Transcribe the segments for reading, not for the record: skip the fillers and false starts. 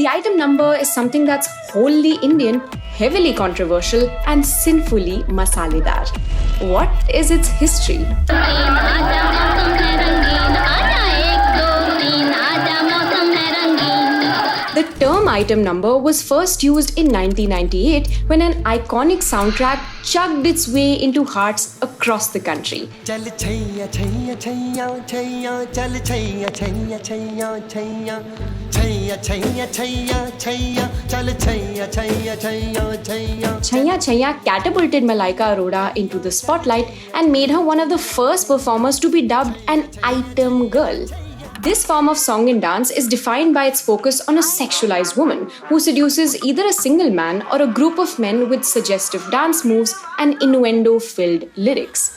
The item number is something that's wholly Indian, heavily controversial, and sinfully masaledar. What is its history? The term item number was first used in 1998 when an iconic soundtrack chugged its way into hearts across the country. Chaiyya Chaiyya Chaiyya Chaiyya Chal Chaiyya Chaiyya Chaiyya Chaiyya Chaiyya Chaiyya Chaiyya Chaiyya Chal Chaiyya Chaiyya Chaiyya Chaiyya. Chaiyya Chaiyya catapulted Malaika Arora into the spotlight and made her one of the first performers to be dubbed an item girl. This form of song and dance is defined by its focus on a sexualized woman who seduces either a single man or a group of men with suggestive dance moves and innuendo-filled lyrics.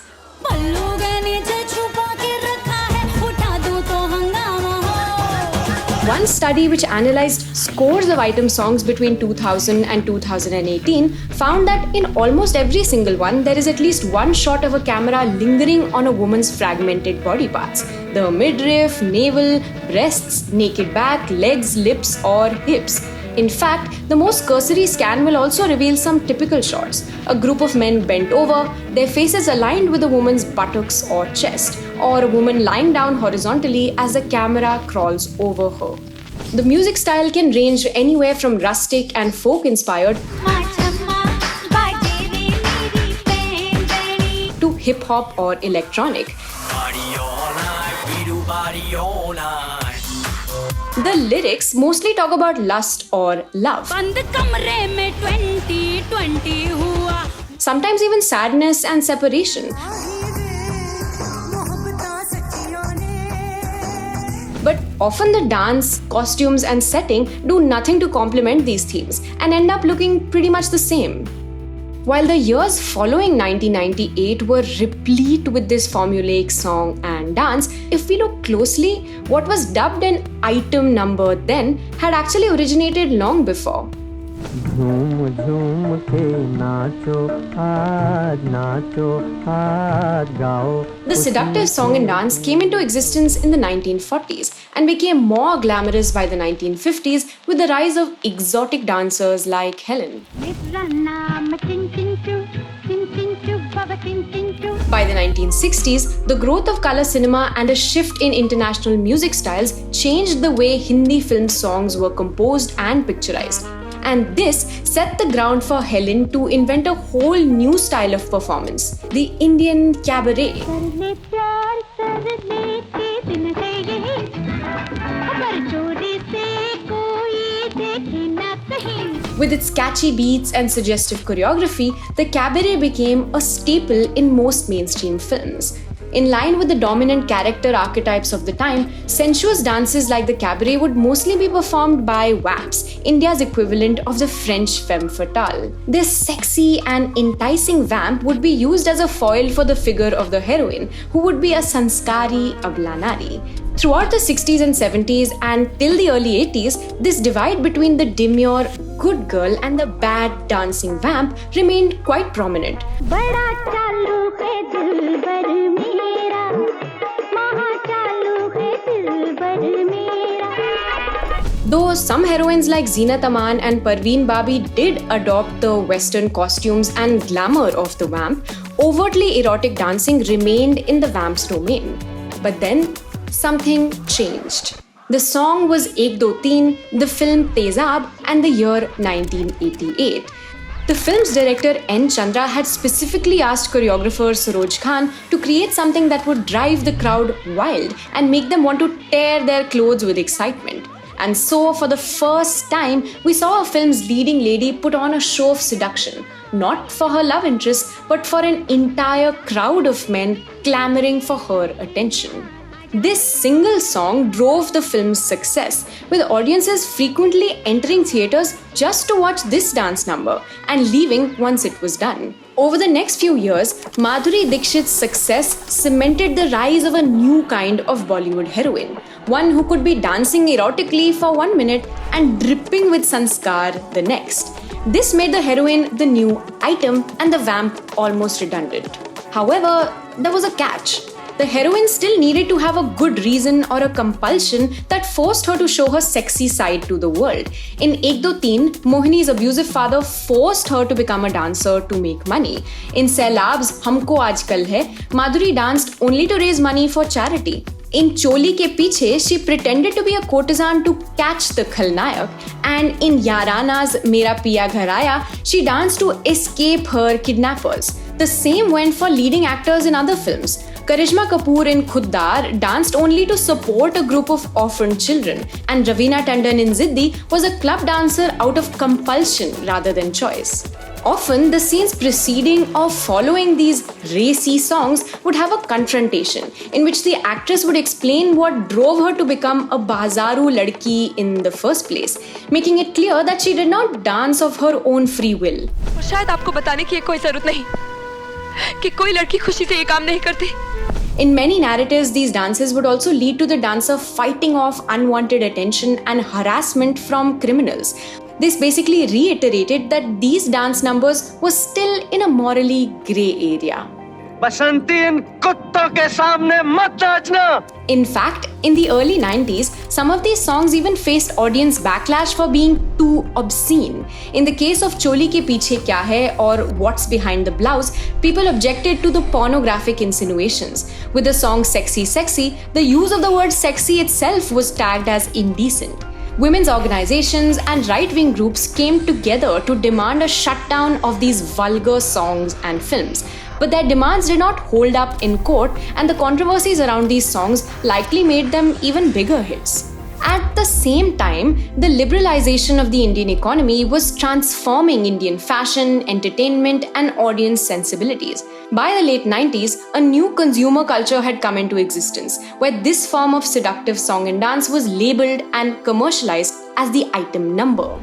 One study which analyzed scores of item songs between 2000 and 2018 found that in almost every single one, there is at least one shot of a camera lingering on a woman's fragmented body parts. The midriff, navel, breasts, naked back, legs, lips, or hips. In fact, the most cursory scan will also reveal some typical shots. A group of men bent over, their faces aligned with a woman's buttocks or chest, or a woman lying down horizontally as the camera crawls over her. The music style can range anywhere from rustic and folk-inspired to hip-hop or electronic. The lyrics mostly talk about lust or love. Sometimes even sadness and separation. But often the dance, costumes, and setting do nothing to complement these themes and end up looking pretty much the same. While the years following 1998 were replete with this formulaic song and dance, if we look closely, what was dubbed an item number then had actually originated long before. The seductive song and dance came into existence in the 1940s and became more glamorous by the 1950s with the rise of exotic dancers like Helen. By the 1960s, the growth of color cinema and a shift in international music styles changed the way Hindi film songs were composed and picturized. And this set the ground for Helen to invent a whole new style of performance, the Indian cabaret. With its catchy beats and suggestive choreography, the cabaret became a staple in most mainstream films. In line with the dominant character archetypes of the time, sensuous dances like the cabaret would mostly be performed by vamps, India's equivalent of the French femme fatale. This sexy and enticing vamp would be used as a foil for the figure of the heroine, who would be a sanskari ablanari. Throughout the 60s and 70s and till the early 80s, this divide between the demure good girl and the bad dancing vamp remained quite prominent. Though some heroines like Zeenat Aman and Parveen Babi did adopt the Western costumes and glamour of the vamp, overtly erotic dancing remained in the vamp's domain. But then, something changed. The song was Ek Do Teen, the film Tezab, and the year 1988. The film's director N. Chandra had specifically asked choreographer Saroj Khan to create something that would drive the crowd wild and make them want to tear their clothes with excitement. And so, for the first time, we saw a film's leading lady put on a show of seduction, not for her love interest, but for an entire crowd of men clamoring for her attention. This single song drove the film's success, with audiences frequently entering theaters just to watch this dance number and leaving once it was done. Over the next few years, Madhuri Dixit's success cemented the rise of a new kind of Bollywood heroine, one who could be dancing erotically for 1 minute and dripping with sanskar the next. This made the heroine the new item and the vamp almost redundant. However, there was a catch. the heroine still needed to have a good reason or a compulsion that forced her to show her sexy side to the world. In Ek Do Teen, Mohini's abusive father forced her to become a dancer to make money. In Sailab's Humko Aajkal Hai, Madhuri danced only to raise money for charity. In Choli Ke Piche, she pretended to be a courtesan to catch the Khalnayak. And in Yaarana's Mera Piya Ghar Aaya, she danced to escape her kidnappers. The same went for leading actors in other films. Karishma Kapoor in Khuddar danced only to support a group of orphaned children, and Raveena Tandon in Ziddi was a club dancer out of compulsion rather than choice. Often, the scenes preceding or following these racy songs would have a confrontation in which the actress would explain what drove her to become a bazaru ladki in the first place, making it clear that she did not dance of her own free will. शायद आपको बताने की कोई जरूरत नहीं कि कोई लड़की खुशी से ये काम नहीं करती. In many narratives, these dances would also lead to the dancer fighting off unwanted attention and harassment from criminals. This basically reiterated that these dance numbers were still in a morally grey area. बसंती इन कुत्तों के सामने मत नाचना. In fact, in the early 90s, some of these songs even faced audience backlash for being too obscene. In the case of Choli Ke Piche Kya Hai or What's Behind the Blouse, people objected to the pornographic insinuations. With the song Sexy Sexy, the use of the word sexy itself was tagged as indecent. Women's organizations and right-wing groups came together to demand a shutdown of these vulgar songs and films. But their demands did not hold up in court, and the controversies around these songs likely made them even bigger hits. At the same time, the liberalization of the Indian economy was transforming Indian fashion, entertainment, and audience sensibilities. By the late 90s, a new consumer culture had come into existence, where this form of seductive song and dance was labeled and commercialized as the item number.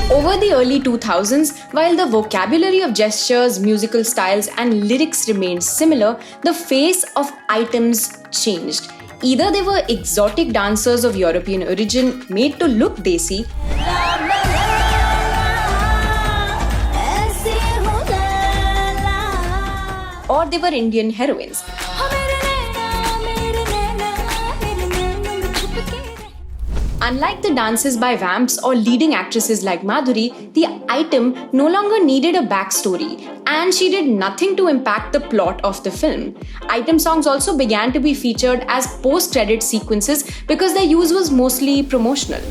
Over the early 2000s, while the vocabulary of gestures, musical styles, and lyrics remained similar, the face of items changed. Either they were exotic dancers of European origin made to look desi, or they were Indian heroines. Unlike the dances by vamps or leading actresses like Madhuri, the item no longer needed a backstory, and she did nothing to impact the plot of the film. Item songs also began to be featured as post-credit sequences because their use was mostly promotional.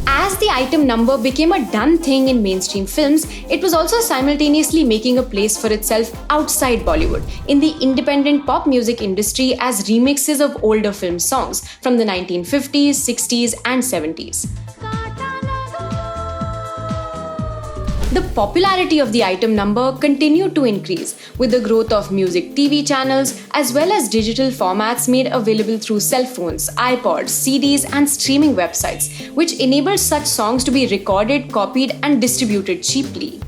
As the item number became a done thing in mainstream films, it was also simultaneously making a place for itself outside Bollywood, in the independent pop music industry as remixes of older film songs from the 1950s, 60s, and 70s. The popularity of the item number continued to increase with the growth of music TV channels as well as digital formats made available through cell phones, iPods, CDs, and streaming websites, which enabled such songs to be recorded, copied, and distributed cheaply.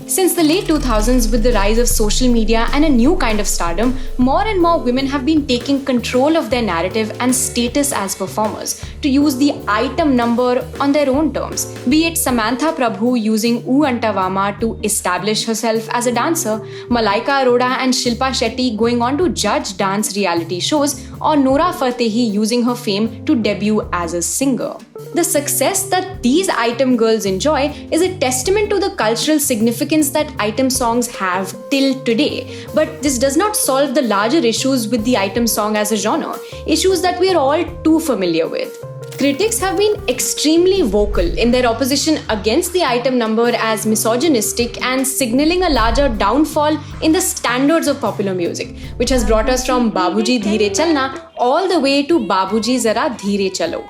Since the late 2000s, with the rise of social media and a new kind of stardom, more and more women have been taking control of their narrative and status as performers to use the item number on their own terms. Be it Samantha Prabhu using Oo Anta Vama to establish herself as a dancer, Malaika Arora and Shilpa Shetty going on to judge dance reality shows, or Nora Fatehi using her fame to debut as a singer. The success that these item girls enjoy is a testament to the cultural significance that item songs have till today. But this does not solve the larger issues with the item song as a genre, issues that we are all too familiar with. Critics have been extremely vocal in their opposition against the item number as misogynistic and signaling a larger downfall in the standards of popular music, which has brought us from Babuji Dheere Chalna all the way to Babuji Zara Dheere Chalo.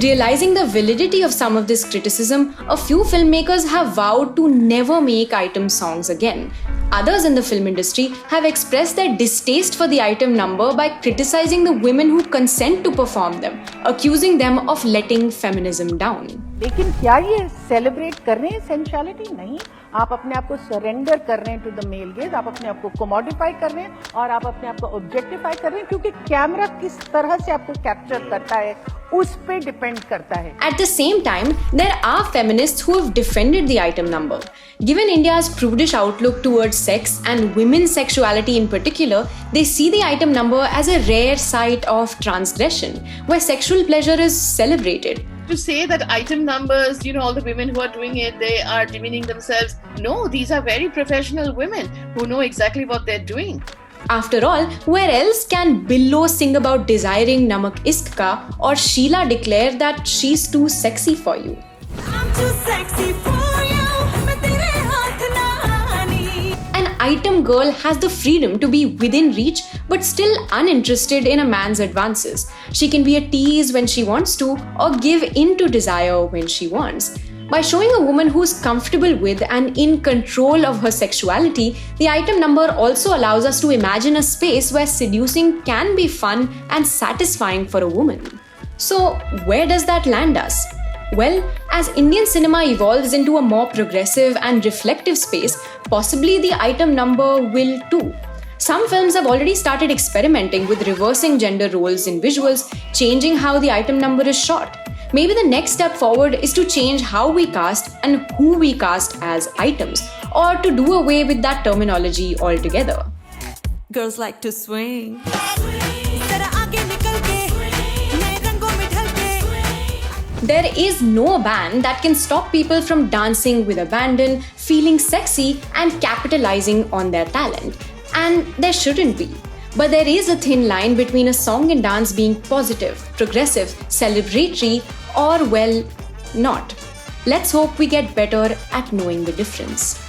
Realizing the validity of some of this criticism, a few filmmakers have vowed to never make item songs again. Others in the film industry have expressed their distaste for the item number by criticizing the women who consent to perform them, accusing them of letting feminism down. लेकिन क्या ये celebrate कर रहे हैं sensuality? नहीं, आप अपने आप को सरेंडर कर रहे हैं टू द मेल गेज, आप अपने आप को कोमोडिफाई कर रहे हैं और आप अपने आप को ऑब्जेक्टिफाई कर रहे हैं, क्योंकि कैमरा किस तरह से आपको कैप्चर करता है उस पे डिपेंड करता है. At the same time, there are feminists who have defended the item number. Given India's prudish outlook towards sex and women's sexuality in particular, they see the item number as a rare site of transgression, where sexual pleasure is celebrated. To say that item numbers, all the women who are doing it, they are demeaning themselves. No, these are very professional women who know exactly what they're doing. After all, where else can Billo sing about desiring namak isk ka or Sheila declare that she's too sexy for you? I'm too sexy for you. मैं तेरे हाथ ना आनी. An item girl has the freedom to be within reach but still uninterested in a man's advances. She can be a tease when she wants to or give in to desire when she wants. By showing a woman who's comfortable with and in control of her sexuality, the item number also allows us to imagine a space where seducing can be fun and satisfying for a woman. So, where does that land us? Well, as Indian cinema evolves into a more progressive and reflective space, possibly the item number will too. Some films have already started experimenting with reversing gender roles in visuals, changing how the item number is shot. Maybe the next step forward is to change how we cast and who we cast as items, or to do away with that terminology altogether. Girls like to swing. जरा आगे निकल के, नए रंगों में ढल के. There is no ban that can stop people from dancing with abandon, feeling sexy, and capitalizing on their talent. And there shouldn't be. But there is a thin line between a song and dance being positive, progressive, celebratory, or well, not. Let's hope we get better at knowing the difference.